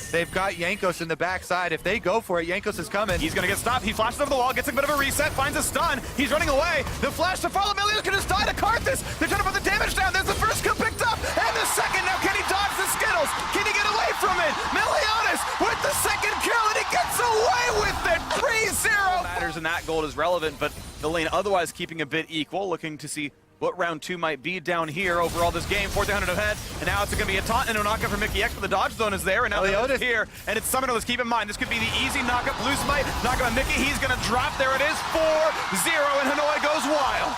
They've got Jankos in the backside. If they go for it, Jankos is coming. He's gonna get stopped. He flashes over the wall, gets a bit of a reset, finds a stun. He's running away. The flash to follow. Meliodas can just die to Karthus. They're trying to put the damage down. There's the first kill picked up, and the second. Now can he dodge the Skittles? Can he get away from it? Meliodas with the second kill, and he gets away with it. 3-0. Matters, and that gold is relevant, but the lane otherwise keeping a bit equal, looking to see what round 2 might be down here overall this game. 400 ahead, and now it's going to be a taunt and a knockup for Mickey X, but the dodge zone is there, and now Meliodas here, and it's Summoner. Let's keep in mind, this could be the easy knockup. Blue Smite, knockup on Mickey. He's going to drop. There it is, 4-0, and Hanoi goes wild.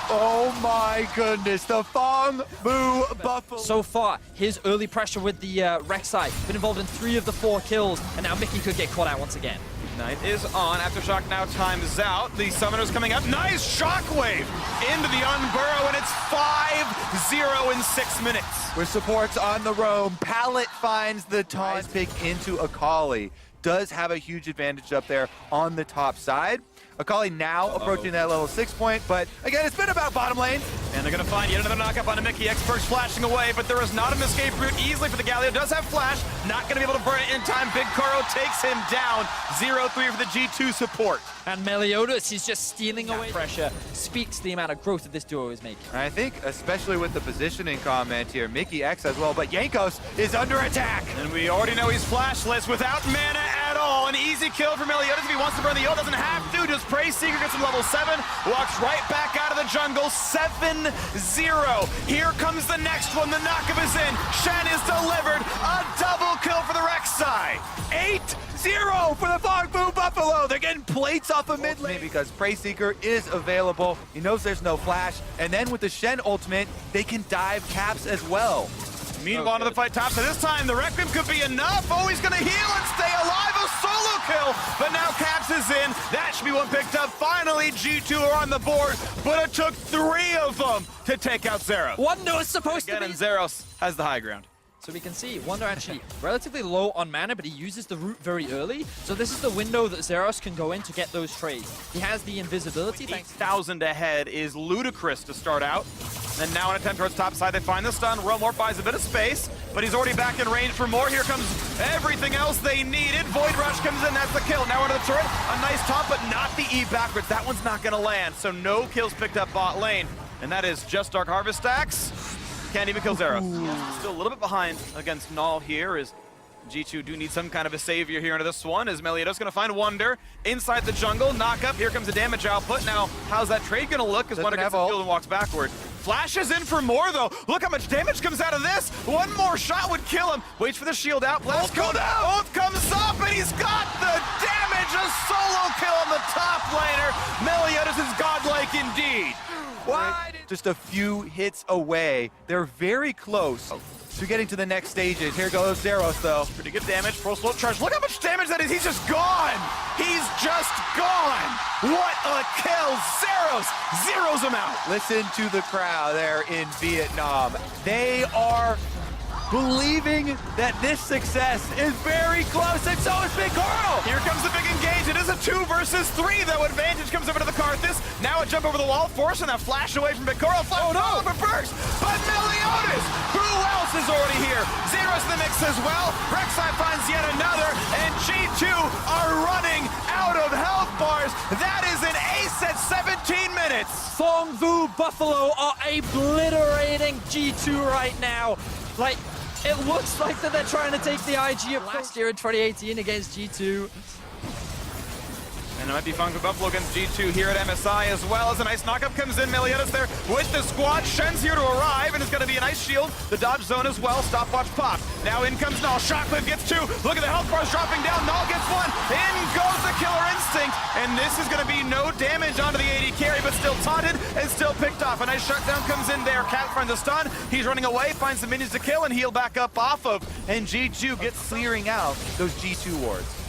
Oh my goodness, the Fong Boo Buffalo. So far, his early pressure with the Rek'Sai, been involved in 3 of the 4 kills, and now Mickey could get caught out once again. Night is on. Aftershock now times out. The Summoner's coming up. Nice shockwave into the Unburrow, and it's 5-0 in 6 minutes. With supports on the roam, Pallet finds the taunt pick into Akali. Does have a huge advantage up there on the top side. Akali now approaching that level 6 point, but again, it's been about bottom lane. And they're gonna find yet another knockup on Mickey. Experts flashing away, but there is not an escape route easily for the Galio. Does have flash, not gonna be able to burn it in time. Big Koro takes him down. 0-3 for the G2 support. And Meliodas is just stealing away pressure. Speaks to the amount of growth that this duo is making. I think, especially with the positioning comment here, Mickey X as well, but Jankos is under attack. And we already know he's flashless without mana at all. An easy kill for Meliodas if he wants to burn the ult. Doesn't have to, just Prey Seeker gets him level 7, walks right back out of the jungle. 7-0. Here comes the next one. The knockup is in. Shen is delivered. A double kill for the Rek'Sai. 8-0 for the Fong Boo Buffalo. They're getting plates off of mid lane because Prey Seeker is available. He knows there's no flash. And then with the Shen ultimate, they can dive Caps as well. Meanwhile, another fight top. So this time, the Requiem could be enough. Oh, he's gonna heal and stay alive. A solo kill. But now Caps is in. That should be one picked up. Finally, G2 are on the board. But it took 3 of them to take out Zeros. Wonder was supposed Again, to be... and Zeros has the high ground. So we can see Wonder actually relatively low on mana, but he uses the root very early. So this is the window that Zeros can go in to get those trades. He has the invisibility. 8,000 ahead is ludicrous to start out. And now an attempt towards top side, they find the stun. Romor buys a bit of space, but he's already back in range for more. Here comes everything else they needed. Void Rush comes in, that's the kill. Now under the turret, a nice top, but not the E backwards. That one's not gonna land, so no kills picked up bot lane. And that is just Dark Harvest stacks. Can't even kill Zeros. Still a little bit behind against Null here as G2 do need some kind of a savior here into this one as Meliodas going to find Wonder inside the jungle. Knock up. Here comes the damage output. Now, how's that trade going to look as Wonder gets the kill and walks backward? Flash is in for more, though. Look how much damage comes out of this. One more shot would kill him. Waits for the shield out. Blast go down. Ult comes up, and he's got the damage. A solo kill on the top laner. Meliodas is godlike indeed. Why? Just a few hits away. They're very close to getting to the next stages. Here goes Zeros, though. Pretty good damage. Full slow charge. Look how much damage that is. He's just gone. He's just gone. What a kill. Zeros zeros him out. Listen to the crowd there in Vietnam. They are believing that this success is very close, and so is Big Carl. Here comes the big engage. It is a 2 versus 3, though. Advantage comes over to the Karthus. Now a jump over the wall, forcing that flash away from Big Carl. Flash over first, but Meliodas, who else is already here? Zeros in the mix as well. Rek'Sai finds yet another, and G2 are running out of health bars. That is an ace at 17 minutes. Phong Vu Buffalo are obliterating G2 right now. Like, it looks like that they're trying to take the IG of last year in 2018 against G2. And it might be Phong Vu Buffalo against G2 here at MSI as well as a nice knockup comes in. Meliodas there with the squad. Shen's here to arrive, and it's going to be a nice shield. The dodge zone as well. Stopwatch pop. Now in comes Null. Shockwave gets 2. Look at the health bars dropping down. Null gets 1. In goes the Killer Instinct. And this is going to be no damage onto the AD carry, but still taunted and still picked off. A nice shutdown comes in there. Cat finds a stun. He's running away, finds the minions to kill and heal back up off of. And G2 gets clearing out those G2 wards.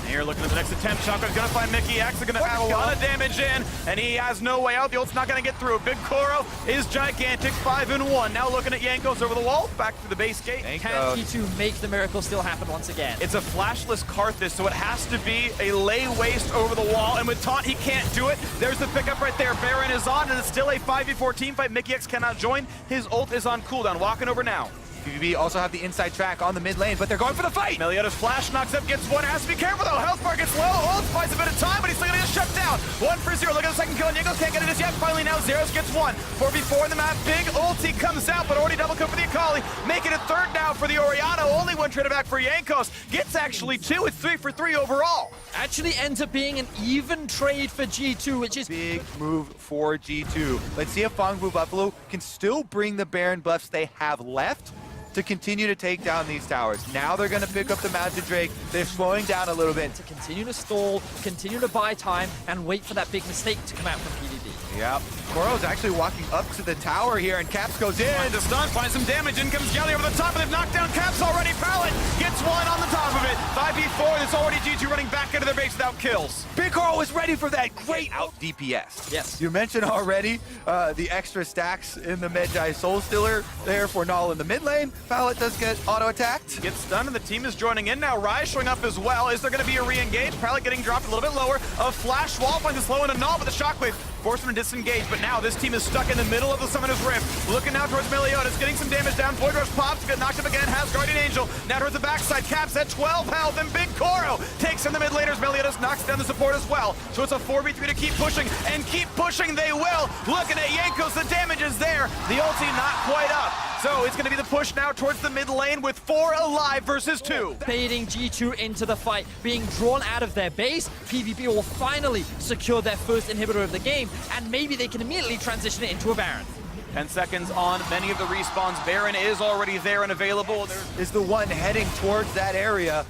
Here looking at the next attempt. Shockwave's gonna find Mickey X. They're gonna have a lot of damage in, and he has no way out. The ult's not gonna get through. Big Koro is gigantic, 5-1. Now looking at Jankos over the wall, back through the base gate. Can G2 make the miracle still happen once again? It's a flashless Karthus, so it has to be a lay waste over the wall, and with taunt, he can't do it. There's the pickup right there. Baron is on, and it's still a 5v4 team fight. Mickey X cannot join. His ult is on cooldown. Walking over now. PvP also have the inside track on the mid lane, but they're going for the fight. Meliodas flash knocks up, gets 1, has to be careful though. Health bar gets low, ult buys a bit of time, but he's still gonna get shut down. 1 for 0, look at the second kill, and Jankos can't get it just yet. Finally now, Zeros gets 1. 4v4 in the map, big ulti comes out, but already double kill for the Akali. Making it 3rd now for the Orianna, only 1 traded back for Jankos. Gets actually 2, it's 3 for 3 overall. Actually ends up being an even trade for G2, which is big move for G2. Let's see if Phong Vu Buffalo can still bring the Baron buffs they have left to continue to take down these towers. Now they're going to pick up the Mountain Drake. They're slowing down a little bit. To continue to stall, continue to buy time, and wait for that big mistake to come out from PvP. Yep. Koro's actually walking up to the tower here, and Caps goes in. Finds a stun, finds some damage. In comes Gelly over the top, and they've knocked down Caps already. Pallet gets 1 on the top of it. 5v4, there's already G2 running back into their base without kills. Big Koro was ready for that great out DPS. Yes. You mentioned already the extra stacks in the Medjai Soul Stealer there for Null in the mid lane. Pallet does get auto-attacked. Gets stunned, and the team is joining in now. Rise showing up as well. Is there going to be a re-engage? Pallet getting dropped a little bit lower. A flash wall finds a slow into Null, but the shockwave forced him to disengage. But now this team is stuck in the middle of the Summoner's Rift. Looking now towards Meliodas, getting some damage down. Void Rush pops, get knocked up again. Has Guardian Angel. Now towards the backside. Caps at 12 health, and Big Koro takes in the mid laners. Meliodas knocks down the support as well. So it's a 4v3 to keep pushing, and keep pushing they will. Looking at Jankos, the damage is there. The ulti not quite up. So it's going to be the push now towards the mid lane with 4 alive versus 2. Baiting G2 into the fight, being drawn out of their base. PvP will finally secure their first inhibitor of the game, and maybe they can immediately transition it into a Baron. 10 seconds on many of the respawns. Baron is already there and available. Is the one heading towards that area,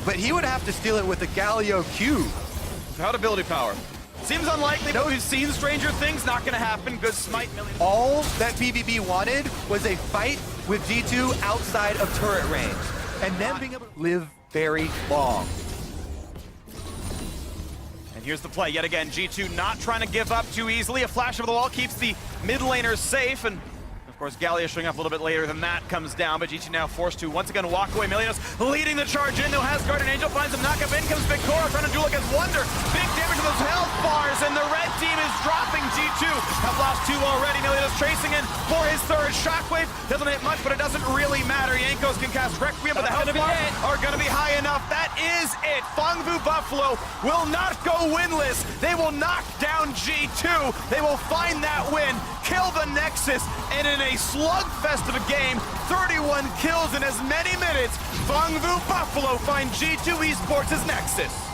but he would have to steal it with the Galio Q. Without ability power. Seems unlikely, but we've seen Stranger Things, not gonna happen. Good smite. All that PvP wanted was a fight with G2 outside of turret range. And then being able to live very long. And here's the play yet again. G2 not trying to give up too easily. A flash over the wall keeps the mid laners safe. And of course, Gallia showing up a little bit later than that comes down, but G2 now forced to once again walk away. Milios leading the charge in, though Hasgard and Angel finds him. Knock up in comes Victoria, trying to duel against Wonder. Big damage to those health bars, and the red team is dropping. G2 have lost 2 already. Milios tracing in for his third. Shockwave doesn't hit much, but it doesn't really matter. Yankos can cast Requiem, but the health bars are going to be high enough. That is it. Fangvu Buffalo will not go winless. They will knock down G2. They will find that win, kill the Nexus, and in a slugfest of a game, 31 kills in as many minutes, Fangvu Buffalo find G2 Esports' Nexus.